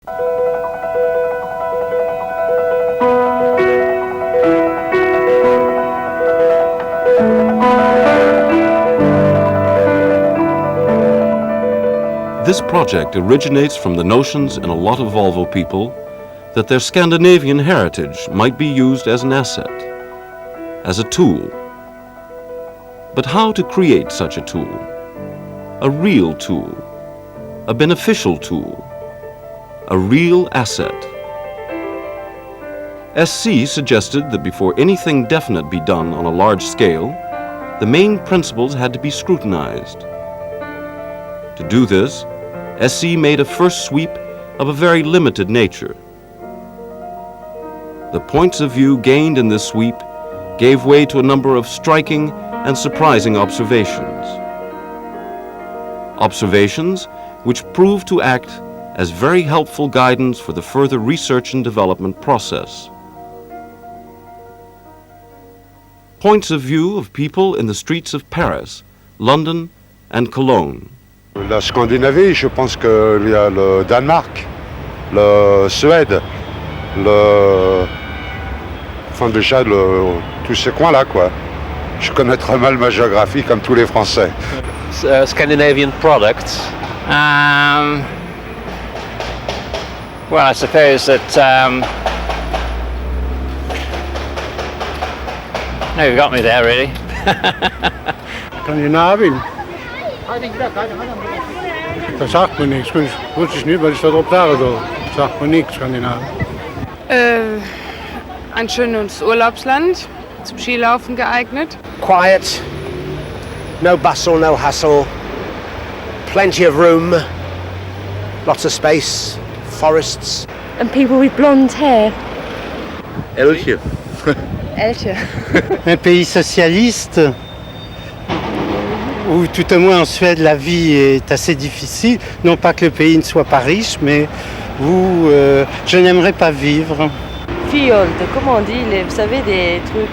This project originates from the notions in a lot of Volvo people that their Scandinavian heritage might be used as an asset, as a tool. But how to create such a tool? A real tool, a beneficial tool, a real asset. SC suggested that before anything definite be done on a large scale, the main principles had to be scrutinized. To do this, SC made a first sweep of a very limited nature. The points of view gained in this sweep gave way to a number of striking and surprising observations. Observations which proved to act as very helpful guidance for the further research and development process. Points of view of people in the streets of Paris, London and Cologne. La Scandinavie, je pense qu'il y a le Danemark, le Suède, enfin déjà tous ces coins-là, quoi. Je connais très mal ma géographie comme tous les Français. Scandinavian products. Well, I suppose that. No, you've got me there, really. Skandinavien. Da sagt man nichts. Wusste ich nicht, weil ich da drauf sage. Da sagt man nichts, Skandinavien. Ein schönes Urlaubsland, zum Skilaufen geeignet. Quiet, no bustle, no hustle, plenty of room, lots of space, forests. And people with blonde hair. Elche. Elche. Un pays socialiste où tout au moins en Suède la vie est assez difficile. Non pas que le pays ne soit pas riche, mais où je n'aimerais pas vivre. Fjord, comment on dit, vous savez, des trucs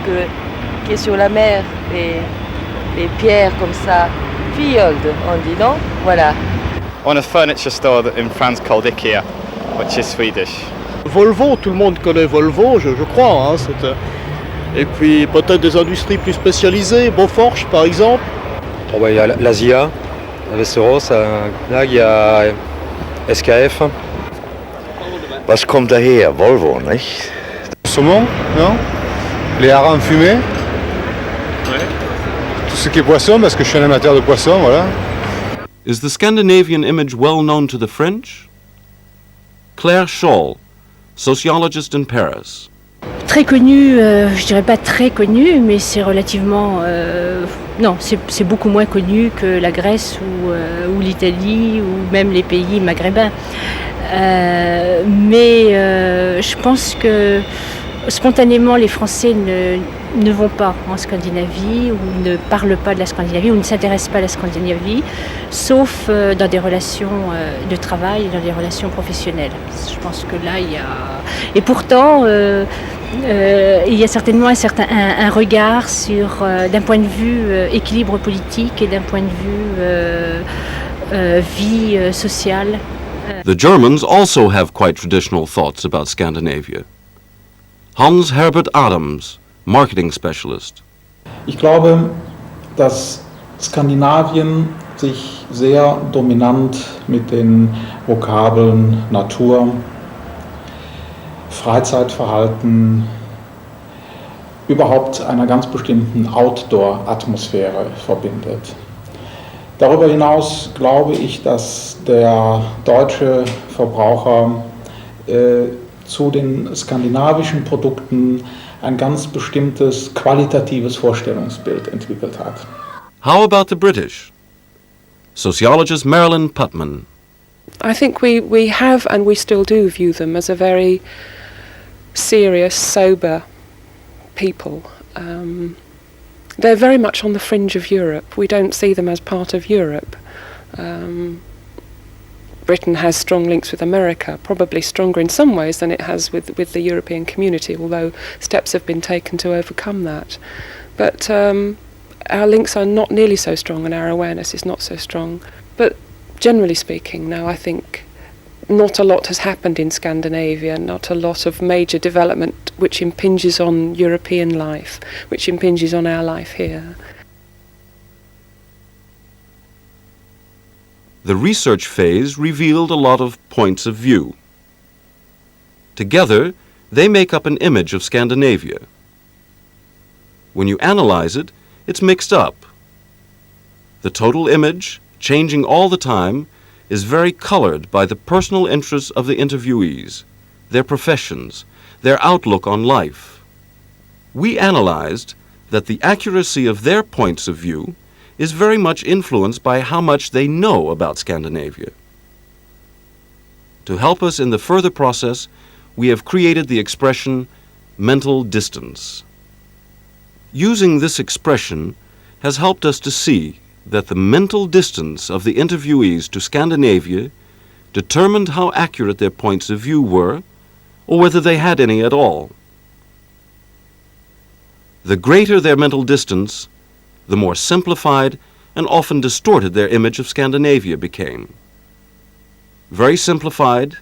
qui est sur la mer, les pierres comme ça. Fjord, on dit, non? Voilà. On a furniture store in France called IKEA, which is Swedish. Volvo, tout le monde connaît Volvo, je crois. Hein, et puis peut-être des industries plus spécialisées, Boforge par exemple. Oh bah, il y a l'Asia, la Westeros, là il y a SKF. Was kommt daher? Volvo, nicht? Saumon, non? Les harengs fumés. Ouais. Tout ce qui est poisson, parce que je suis un amateur de poisson, voilà. Is the Scandinavian image well known to the French? Claire Scholl, sociologist in Paris. Très connu, je dirais pas très connu, mais c'est relativement... non, c'est beaucoup moins connu que la Grèce ou l'Italie ou même les pays maghrébins. Mais je pense que spontanément les Français ne vont pas en Scandinavie ou ne parlent pas de la Scandinavie ou ne s'intéressent pas à la Scandinavie, sauf dans des relations de travail, dans des relations professionnelles. Je pense que là, il y a... Et pourtant, il y a certainement un regard sur, d'un point de vue équilibre politique et d'un point de vue vie sociale. The Germans also have quite traditional thoughts about Scandinavia. Hans Herbert Adams, marketing specialist. Ich glaube, dass Skandinavien sich sehr dominant mit den Vokabeln Natur, Freizeitverhalten, überhaupt einer ganz bestimmten Outdoor-Atmosphäre verbindet. Darüber hinaus glaube ich, dass der deutsche Verbraucher zu den skandinavischen Produkten ein ganz bestimmtes qualitatives Vorstellungsbild entwickelt hat. How about the British? Sociologist Marilyn Putman. I think we have and we still do view them as a very serious, sober people. They're very much on the fringe of Europe. We don't see them as part of Europe. Britain has strong links with America, probably stronger in some ways than it has with the European community, although steps have been taken to overcome that. But our links are not nearly so strong and our awareness is not so strong. But generally speaking, now I think not a lot has happened in Scandinavia, not a lot of major development which impinges on European life, which impinges on our life here. The research phase revealed a lot of points of view. Together, they make up an image of Scandinavia. When you analyze it, it's mixed up. The total image, changing all the time, is very colored by the personal interests of the interviewees, their professions, their outlook on life. We analyzed that the accuracy of their points of view is very much influenced by how much they know about Scandinavia. To help us in the further process, we have created the expression mental distance. Using this expression has helped us to see that the mental distance of the interviewees to Scandinavia determined how accurate their points of view were, or whether they had any at all. The greater their mental distance, the more simplified and often distorted their image of Scandinavia became. Very simplified,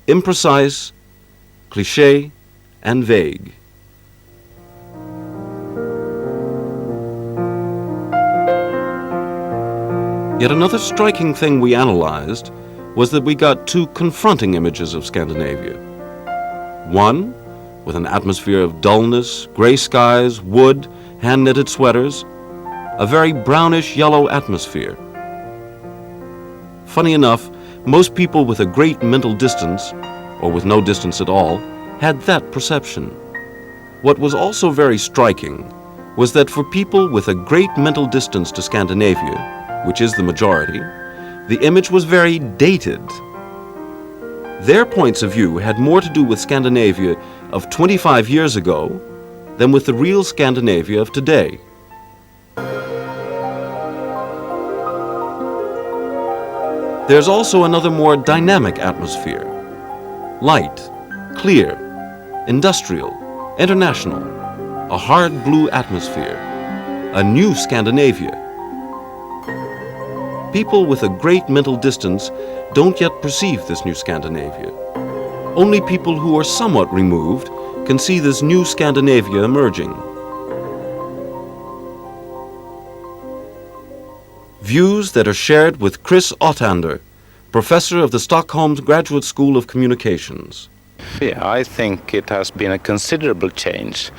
imprecise, cliché, and vague. Yet another striking thing we analyzed was that we got two confronting images of Scandinavia. One, with an atmosphere of dullness, gray skies, wood, hand-knitted sweaters, a very brownish-yellow atmosphere. Funny enough, most people with a great mental distance, or with no distance at all, had that perception. What was also very striking was that for people with a great mental distance to Scandinavia, which is the majority, the image was very dated. Their points of view had more to do with Scandinavia of 25 years ago than with the real Scandinavia of today. There's also another more dynamic atmosphere. Light, clear, industrial, international, a hard blue atmosphere, a new Scandinavia. People with a great mental distance don't yet perceive this new Scandinavia. Only people who are somewhat removed can see this new Scandinavia emerging. Views that are shared with Chris Ottander, professor of the Stockholm Graduate School of Communications. Yeah, I think it has been a considerable change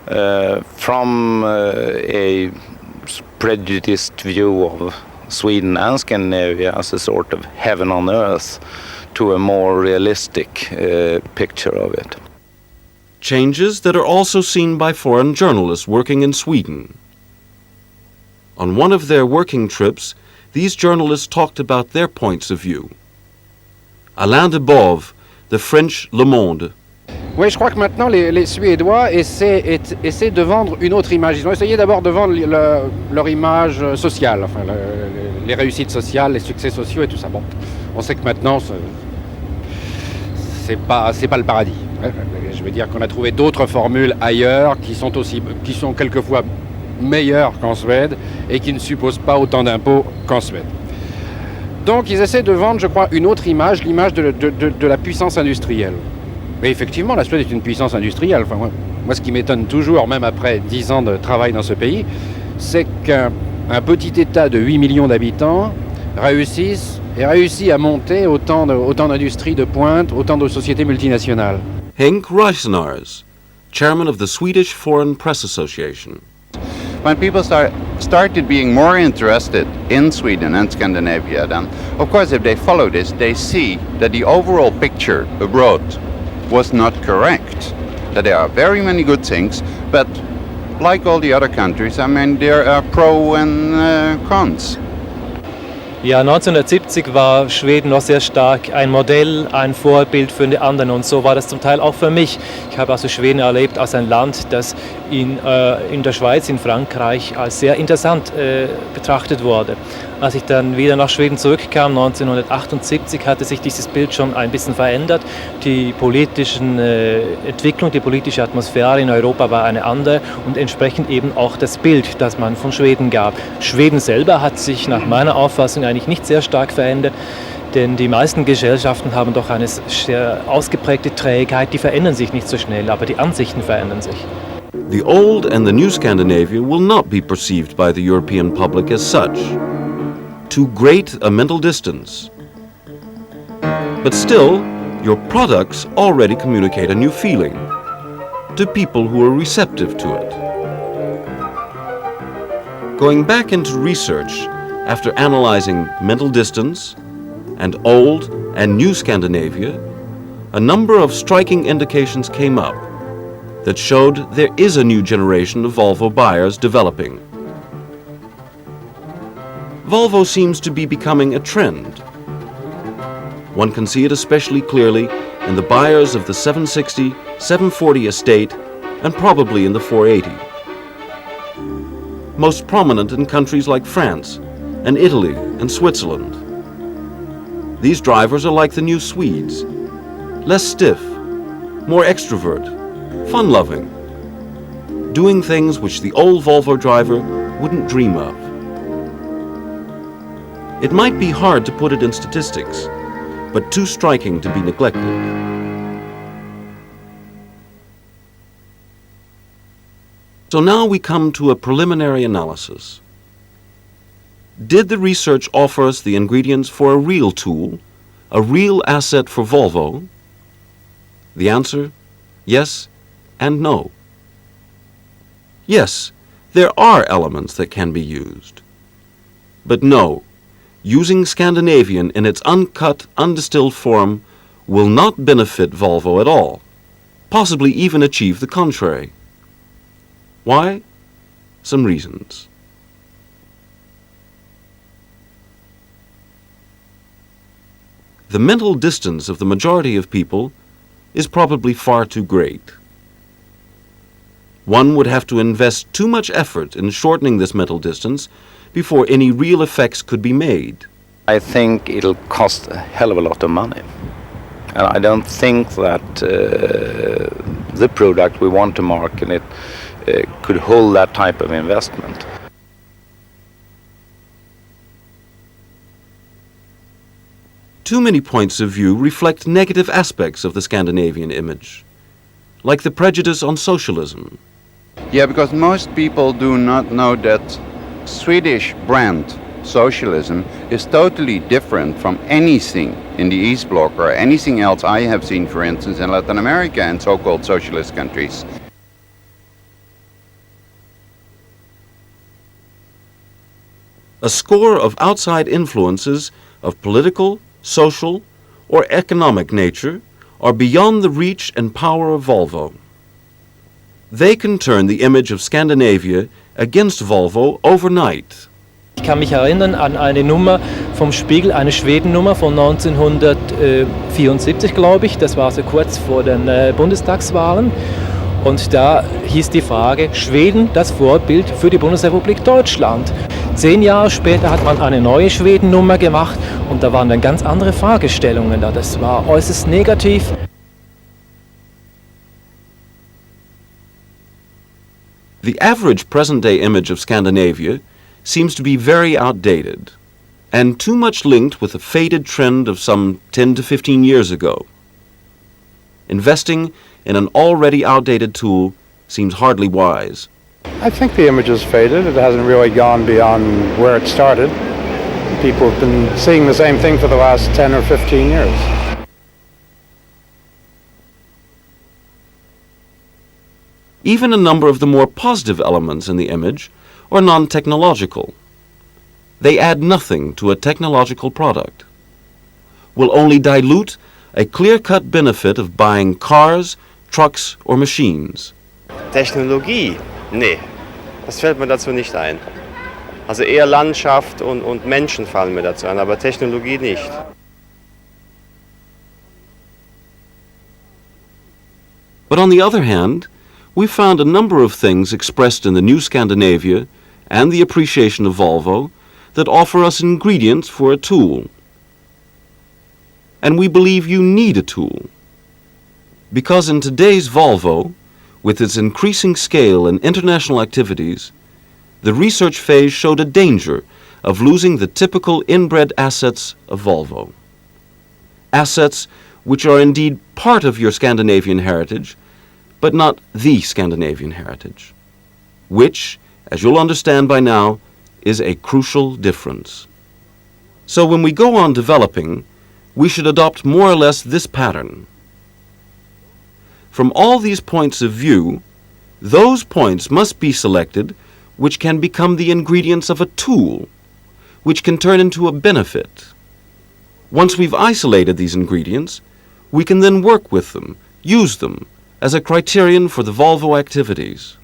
from a prejudiced view of Sweden and Scandinavia as a sort of heaven on earth to a more realistic picture of it. Changes that are also seen by foreign journalists working in Sweden. On one of their working trips, these journalists talked about their points of view. Alain de Bove, the French Le Monde. Oui, je crois que maintenant les Suédois essaient de vendre une autre image. Ils ont essayé d'abord de vendre leur image sociale, enfin, les réussites sociales, les succès sociaux et tout ça. Bon, on sait que maintenant, c'est pas le paradis. Je veux dire qu'on a trouvé d'autres formules ailleurs qui sont quelquefois meilleures qu'en Suède et qui ne supposent pas autant d'impôts qu'en Suède. Donc ils essaient de vendre, je crois, une autre image, l'image de la puissance industrielle. Mais effectivement, la Suède est une puissance industrielle. Enfin, moi, ce qui m'étonne toujours, même après 10 ans de travail dans ce pays, c'est qu'un petit État de 8 millions d'habitants réussit à monter autant d'industries de pointe, autant de sociétés multinationales. Henk Reisnars, chairman of the Swedish Foreign Press Association. When people started being more interested in Sweden and Scandinavia, then, of course, if they follow this, they see that the overall picture abroad was not correct. That there are very many good things, but like all the other countries, I mean, there are pros and cons. Ja, 1970 war Schweden noch sehr stark ein Modell, ein Vorbild für die anderen und so war das zum Teil auch für mich. Ich habe also Schweden erlebt als ein Land, das in der Schweiz, in Frankreich als sehr interessant betrachtet wurde. Als ich dann wieder nach Schweden zurückkam, 1978, hatte sich dieses Bild schon ein bisschen verändert. Die politische Entwicklung, die politische Atmosphäre in Europa war eine andere und entsprechend eben auch das Bild, das man von Schweden gab. Schweden selber hat sich nach meiner Auffassung eigentlich nicht sehr stark verändert. Denn die meisten Gesellschaften haben doch eine sehr ausgeprägte Trägheit, die verändern sich nicht so schnell, aber die Ansichten verändern sich. The old and the new Scandinavia will not be perceived by the European public as such. Too great a mental distance. But still, your products already communicate a new feeling to people who are receptive to it. Going back into research after analyzing mental distance and old and new Scandinavia, a number of striking indications came up that showed there is a new generation of Volvo buyers developing. Volvo seems to be becoming a trend. One can see it especially clearly in the buyers of the 760, 740 estate and probably in the 480. Most prominent in countries like France and Italy and Switzerland. These drivers are like the new Swedes, less stiff, more extrovert, fun-loving, doing things which the old Volvo driver wouldn't dream of. It might be hard to put it in statistics, but too striking to be neglected. So now we come to a preliminary analysis. Did the research offer us the ingredients for a real tool, a real asset for Volvo? The answer, yes and no. Yes, there are elements that can be used. But no, using Scandinavian in its uncut, undistilled form will not benefit Volvo at all, possibly even achieve the contrary. Why? Some reasons. The mental distance of the majority of people is probably far too great. One would have to invest too much effort in shortening this mental distance before any real effects could be made. I think it'll cost a hell of a lot of money. And I don't think that the product we want to market it could hold that type of investment. Too many points of view reflect negative aspects of the Scandinavian image, like the prejudice on socialism. Yeah, because most people do not know that Swedish brand socialism is totally different from anything in the East Bloc or anything else I have seen, for instance, in Latin America and so-called socialist countries. A score of outside influences of political, social, or economic nature are beyond the reach and power of Volvo. They can turn the image of Scandinavia against Volvo overnight. Ich kann mich erinnern an eine Nummer vom Spiegel, eine Schwedennummer von 1974, glaube ich. Das war so kurz vor den Bundestagswahlen. Und da hieß die Frage, Schweden das Vorbild für die Bundesrepublik Deutschland. 10 Jahre später hat man eine neue Schwedennummer gemacht und da waren dann ganz andere Fragestellungen da. Das war äußerst negativ. The average present-day image of Scandinavia seems to be very outdated and too much linked with a faded trend of some 10 to 15 years ago. Investing in an already outdated tool seems hardly wise. I think the image has faded. It hasn't really gone beyond where it started. People have been seeing the same thing for the last 10 or 15 years. Even a number of the more positive elements in the image are non-technological. They add nothing to a technological product, will only dilute a clear-cut benefit of buying cars, trucks or machines. Technologie? Nee, das fällt mir dazu nicht ein. Also eher Landschaft und Menschen fallen mir dazu ein, aber Technologie nicht. But on the other hand, we found a number of things expressed in the new Scandinavia and the appreciation of Volvo that offer us ingredients for a tool. And we believe you need a tool. Because in today's Volvo, with its increasing scale and international activities, the research phase showed a danger of losing the typical inbred assets of Volvo. assets which are indeed part of your Scandinavian heritage, but not the Scandinavian heritage, which, as you'll understand by now, is a crucial difference. So when we go on developing, we should adopt more or less this pattern. From all these points of view, those points must be selected which can become the ingredients of a tool, which can turn into a benefit. Once we've isolated these ingredients, we can then work with them, use them, as a criterion for the Volvo activities.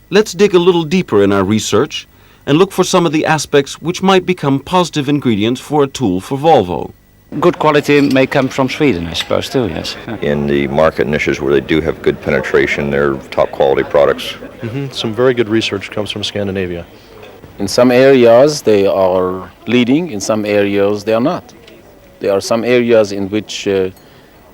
Let's dig a little deeper in our research and look for some of the aspects which might become positive ingredients for a tool for Volvo. Good quality may come from Sweden, I suppose, too, yes. In the market niches where they do have good penetration, they're top quality products. Some very good research comes from Scandinavia. In some areas they are leading, in some areas they are not. There are some areas in which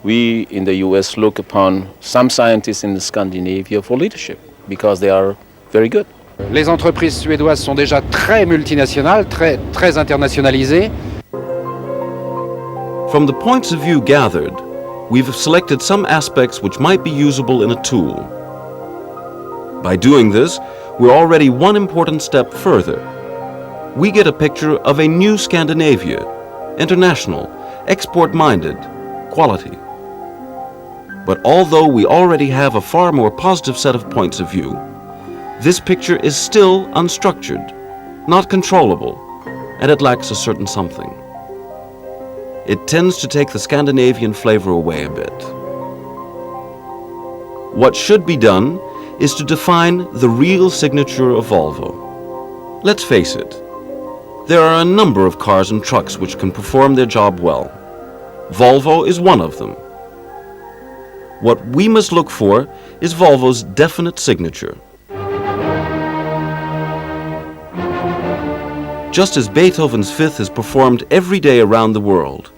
we in the US look upon some scientists in Scandinavia for leadership because they are very good. Les entreprises suédoises sont déjà très multinationales, très internationalisées. From the points of view gathered, we've selected some aspects which might be usable in a tool. By doing this, we're already one important step further. We get a picture of a new Scandinavia, international, export-minded, quality. But although we already have a far more positive set of points of view, this picture is still unstructured, not controllable, and it lacks a certain something. It tends to take the Scandinavian flavor away a bit. What should be done is to define the real signature of Volvo. Let's face it, there are a number of cars and trucks which can perform their job well. Volvo is one of them. What we must look for is Volvo's definite signature. Just as Beethoven's Fifth is performed every day around the world,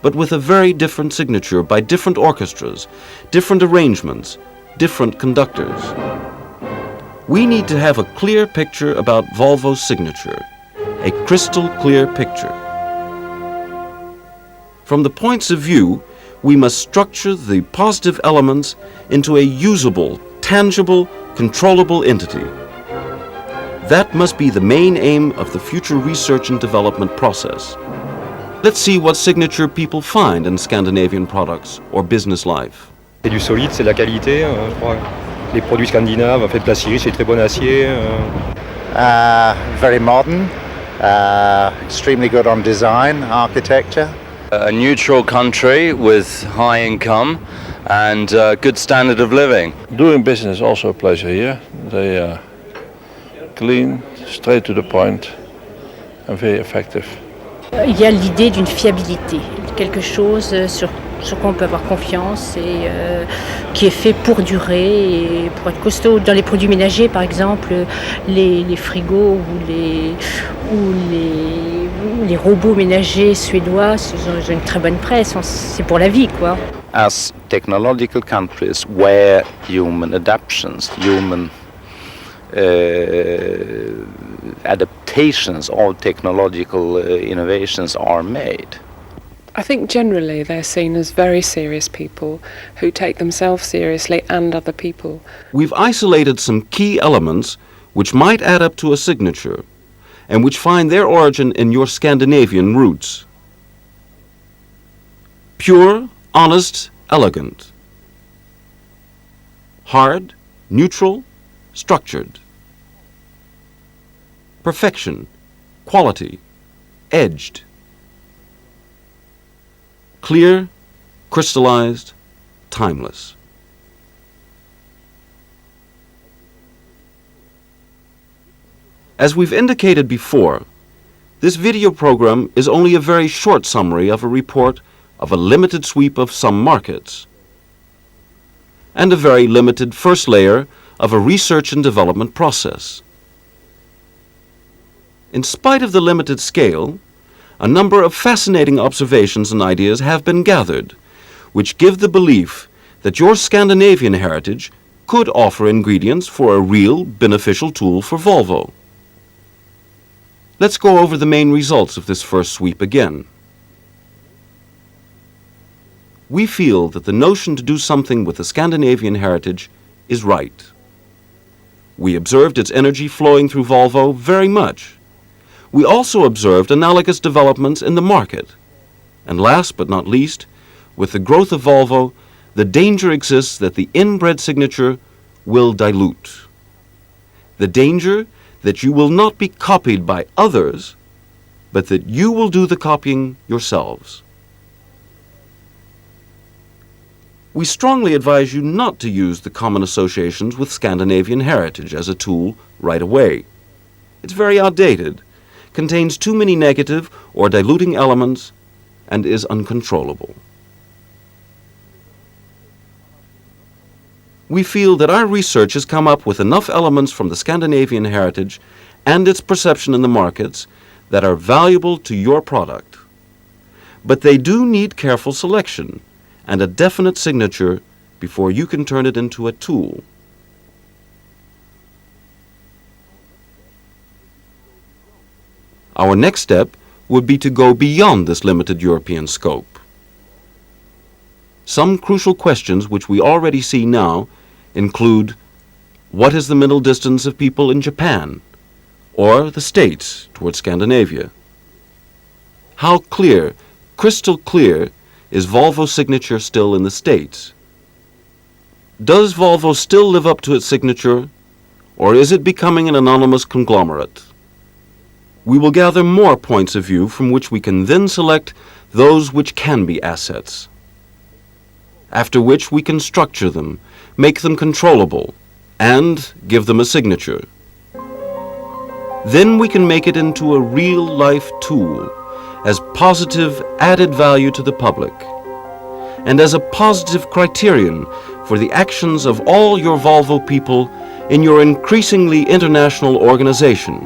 but with a very different signature by different orchestras, different arrangements, different conductors. We need to have a clear picture about Volvo's signature, a crystal clear picture. From the points of view, we must structure the positive elements into a usable, tangible, controllable entity. That must be the main aim of the future research and development process. Let's see what signature people find in Scandinavian products or business life. C'est du solide, c'est de la qualité, je crois. Les produits scandinaves, en fait, la Syrie, c'est très bon acier. Very modern, extremely good on design, architecture. A neutral country with high income and good standard of living. Doing business is also a pleasure here. They are clean, straight to the point and very effective. Il y a l'idée d'une fiabilité, quelque chose sur quoi on peut avoir confiance et qui est fait pour durer et pour être costaud. Dans les produits ménagers, par exemple, les frigos ou les robots ménagers suédois, ils ont une très bonne presse, c'est pour la vie, quoi. As technological countries where human adaptations, human adaptations of technological innovations are made. I think generally they're seen as very serious people who take themselves seriously and other people. We've isolated some key elements which might add up to a signature and which find their origin in your Scandinavian roots. Pure, honest, elegant. Hard, neutral, structured. Perfection, quality, edged. Clear, crystallized, timeless. As we've indicated before, this video program is only a very short summary of a report of a limited sweep of some markets, and a very limited first layer of a research and development process. In spite of the limited scale, a number of fascinating observations and ideas have been gathered, which give the belief that your Scandinavian heritage could offer ingredients for a real beneficial tool for Volvo. Let's go over the main results of this first sweep again. we feel that the notion to do something with the Scandinavian heritage is right. We observed its energy flowing through Volvo very much. We also observed analogous developments in the market. And last but not least, with the growth of Volvo, the danger exists that the inbred signature will dilute. The danger that you will not be copied by others, but that you will do the copying yourselves. We strongly advise you not to use the common associations with Scandinavian heritage as a tool right away. It's very outdated, contains too many negative or diluting elements, and is uncontrollable. We feel that our research has come up with enough elements from the Scandinavian heritage and its perception in the markets that are valuable to your product. But they do need careful selection and a definite signature before you can turn it into a tool. Our next step would be to go beyond this limited European scope. Some crucial questions which we already see now include: what is the middle distance of people in Japan or the States towards Scandinavia? How clear, crystal clear, is Volvo's signature still in the States? Does Volvo still live up to its signature, or is it becoming an anonymous conglomerate? We will gather more points of view from which we can then select those which can be assets, after which we can structure them, make them controllable, and give them a signature. Then we can make it into a real-life tool as positive added value to the public, and as a positive criterion for the actions of all your Volvo people in your increasingly international organization.